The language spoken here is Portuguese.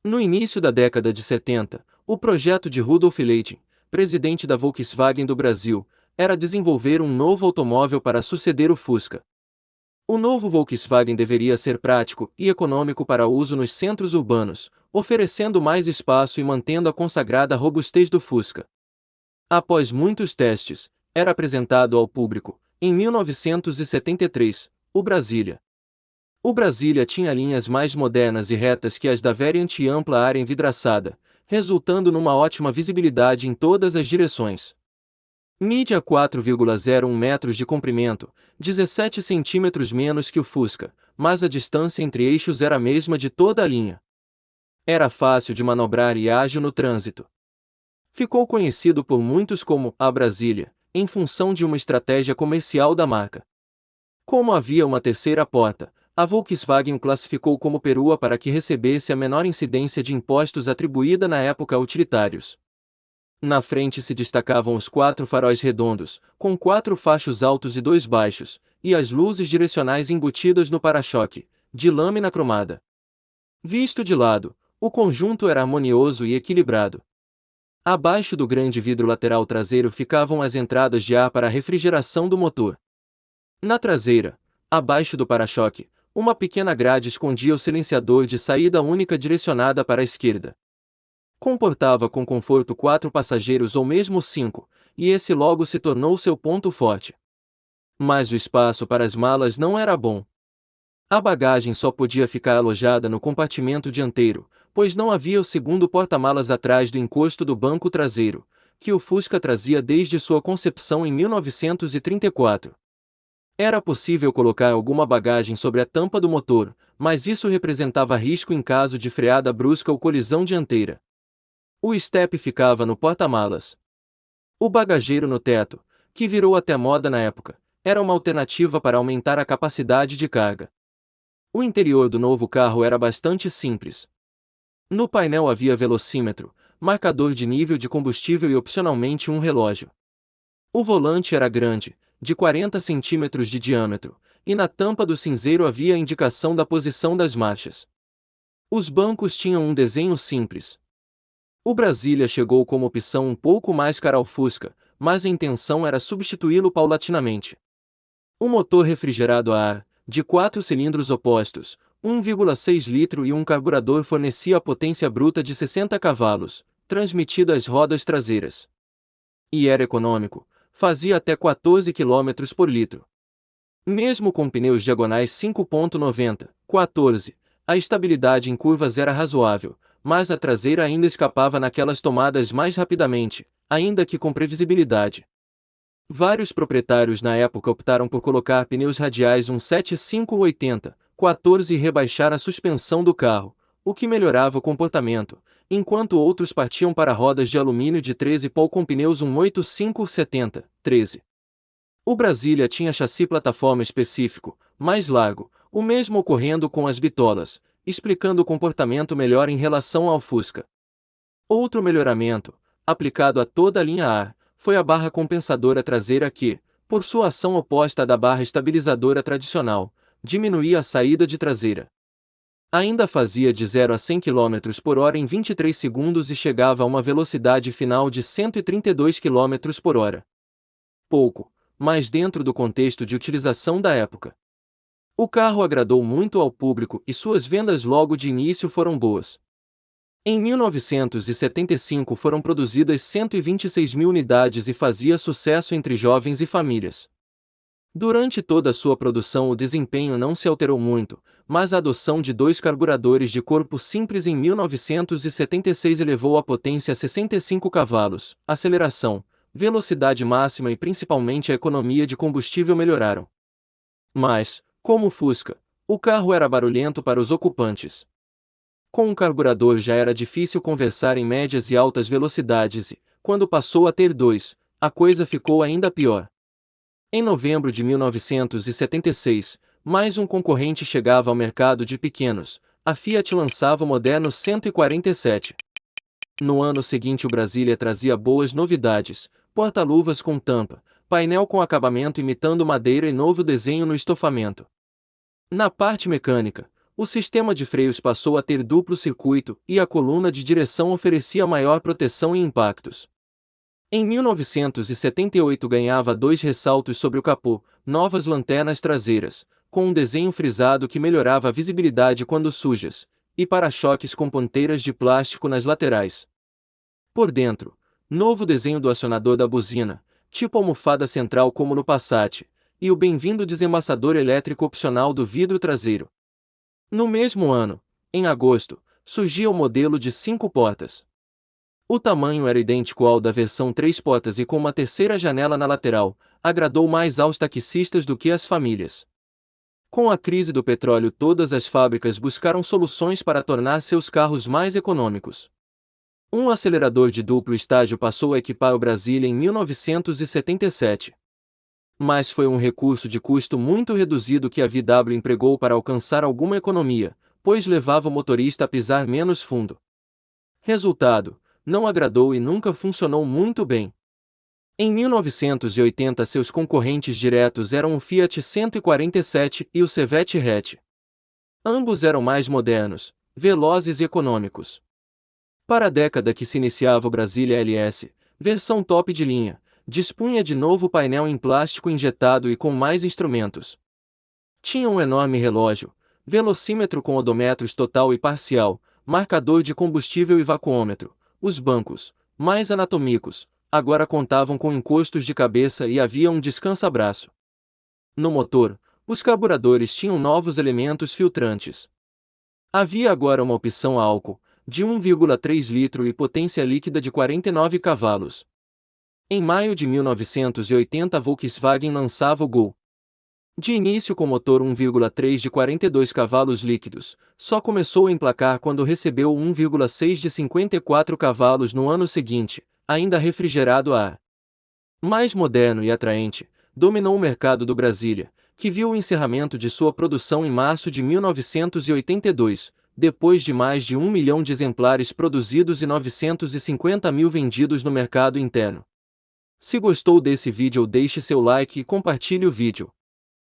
No início da década de 70, o projeto de Rudolf Leiting, presidente da Volkswagen do Brasil, era desenvolver um novo automóvel para suceder o Fusca. O novo Volkswagen deveria ser prático e econômico para uso nos centros urbanos, oferecendo mais espaço e mantendo a consagrada robustez do Fusca. Após muitos testes, era apresentado ao público, em 1973, o Brasília. O Brasília tinha linhas mais modernas e retas que as da Variant e ampla área envidraçada, resultando numa ótima visibilidade em todas as direções. Mídia 4,01 metros de comprimento, 17 centímetros menos que o Fusca, mas a distância entre eixos era a mesma de toda a linha. Era fácil de manobrar e ágil no trânsito. Ficou conhecido por muitos como a Brasília, em função de uma estratégia comercial da marca. Como havia uma terceira porta, a Volkswagen o classificou como perua para que recebesse a menor incidência de impostos atribuída na época a utilitários. Na frente se destacavam os 4 faróis redondos, com 4 fachos altos e 2 baixos, e as luzes direcionais embutidas no para-choque, de lâmina cromada. Visto de lado, o conjunto era harmonioso e equilibrado. Abaixo do grande vidro lateral traseiro ficavam as entradas de ar para a refrigeração do motor. Na traseira, abaixo do para-choque, uma pequena grade escondia o silenciador de saída única direcionada para a esquerda. Comportava com conforto 4 passageiros ou mesmo 5, e esse logo se tornou seu ponto forte. Mas o espaço para as malas não era bom. A bagagem só podia ficar alojada no compartimento dianteiro, pois não havia o segundo porta-malas atrás do encosto do banco traseiro, que o Fusca trazia desde sua concepção em 1934. Era possível colocar alguma bagagem sobre a tampa do motor, mas isso representava risco em caso de freada brusca ou colisão dianteira. O estepe ficava no porta-malas. O bagageiro no teto, que virou até moda na época, era uma alternativa para aumentar a capacidade de carga. O interior do novo carro era bastante simples. No painel havia velocímetro, marcador de nível de combustível e opcionalmente um relógio. O volante era grande, de 40 centímetros de diâmetro, e na tampa do cinzeiro havia a indicação da posição das marchas. Os bancos tinham um desenho simples. O Brasília chegou como opção um pouco mais cara ao Fusca, mas a intenção era substituí-lo paulatinamente. O motor refrigerado a ar, de 4 cilindros opostos, 1,6 litro e um carburador fornecia a potência bruta de 60 cavalos, transmitida às rodas traseiras. E era econômico, fazia até 14 km por litro. Mesmo com pneus diagonais 5,90, 14, a estabilidade em curvas era razoável, mas a traseira ainda escapava naquelas tomadas mais rapidamente, ainda que com previsibilidade. Vários proprietários na época optaram por colocar pneus radiais 1,75/80, 14 e rebaixar a suspensão do carro, o que melhorava o comportamento, enquanto outros partiam para rodas de alumínio de 13 pol com pneus 1,85/70, 13. O Brasília tinha chassi plataforma específico, mais largo, o mesmo ocorrendo com as bitolas, explicando o comportamento melhor em relação ao Fusca. Outro melhoramento, aplicado a toda a linha A, foi a barra compensadora traseira que, por sua ação oposta à da barra estabilizadora tradicional, diminuía a saída de traseira. Ainda fazia de 0 a 100 km por hora em 23 segundos e chegava a uma velocidade final de 132 km por hora. Pouco, mas dentro do contexto de utilização da época. O carro agradou muito ao público e suas vendas logo de início foram boas. Em 1975 foram produzidas 126 mil unidades e fazia sucesso entre jovens e famílias. Durante toda a sua produção o desempenho não se alterou muito, mas a adoção de 2 carburadores de corpo simples em 1976 elevou a potência a 65 cavalos, aceleração, velocidade máxima e principalmente a economia de combustível melhoraram. Mas, como o Fusca, o carro era barulhento para os ocupantes. Com um carburador já era difícil conversar em médias e altas velocidades e, quando passou a ter 2, a coisa ficou ainda pior. Em novembro de 1976, mais um concorrente chegava ao mercado de pequenos, a Fiat lançava o moderno 147. No ano seguinte o Brasília trazia boas novidades, porta-luvas com tampa, painel com acabamento imitando madeira e novo desenho no estofamento. Na parte mecânica, O sistema de freios passou a ter duplo circuito e a coluna de direção oferecia maior proteção e impactos. Em 1978 ganhava 2 ressaltos sobre o capô, novas lanternas traseiras, com um desenho frisado que melhorava a visibilidade quando sujas, e para-choques com ponteiras de plástico nas laterais. Por dentro, novo desenho do acionador da buzina, tipo almofada central como no Passat, e o bem-vindo desembaçador elétrico opcional do vidro traseiro. No mesmo ano, em agosto, surgia o modelo de 5 portas. O tamanho era idêntico ao da versão 3 portas e com uma terceira janela na lateral, agradou mais aos taxistas do que às famílias. Com a crise do petróleo, todas as fábricas buscaram soluções para tornar seus carros mais econômicos. Um acelerador de duplo estágio passou a equipar o Brasília em 1977. Mas foi um recurso de custo muito reduzido que a VW empregou para alcançar alguma economia, pois levava o motorista a pisar menos fundo. Resultado: não agradou e nunca funcionou muito bem. Em 1980 seus concorrentes diretos eram o Fiat 147 e o Chevette Hatch. Ambos eram mais modernos, velozes e econômicos. Para a década que se iniciava o Brasília LS, versão top de linha, dispunha de novo painel em plástico injetado e com mais instrumentos. Tinha um enorme relógio, velocímetro com odometros total e parcial, marcador de combustível e vacuômetro. Os bancos, mais anatômicos, agora contavam com encostos de cabeça e havia um descansa-braço. No motor, os carburadores tinham novos elementos filtrantes. Havia agora uma opção a álcool, de 1,3 litro e potência líquida de 49 cavalos. Em maio de 1980 a Volkswagen lançava o Gol. De início com motor 1,3 de 42 cavalos líquidos, só começou a emplacar quando recebeu o 1,6 de 54 cavalos no ano seguinte, ainda refrigerado a ar. Mais moderno e atraente, dominou o mercado do Brasília, que viu o encerramento de sua produção em março de 1982, depois de mais de 1 milhão de exemplares produzidos e 950 mil vendidos no mercado interno. Se gostou desse vídeo, deixe seu like e compartilhe o vídeo.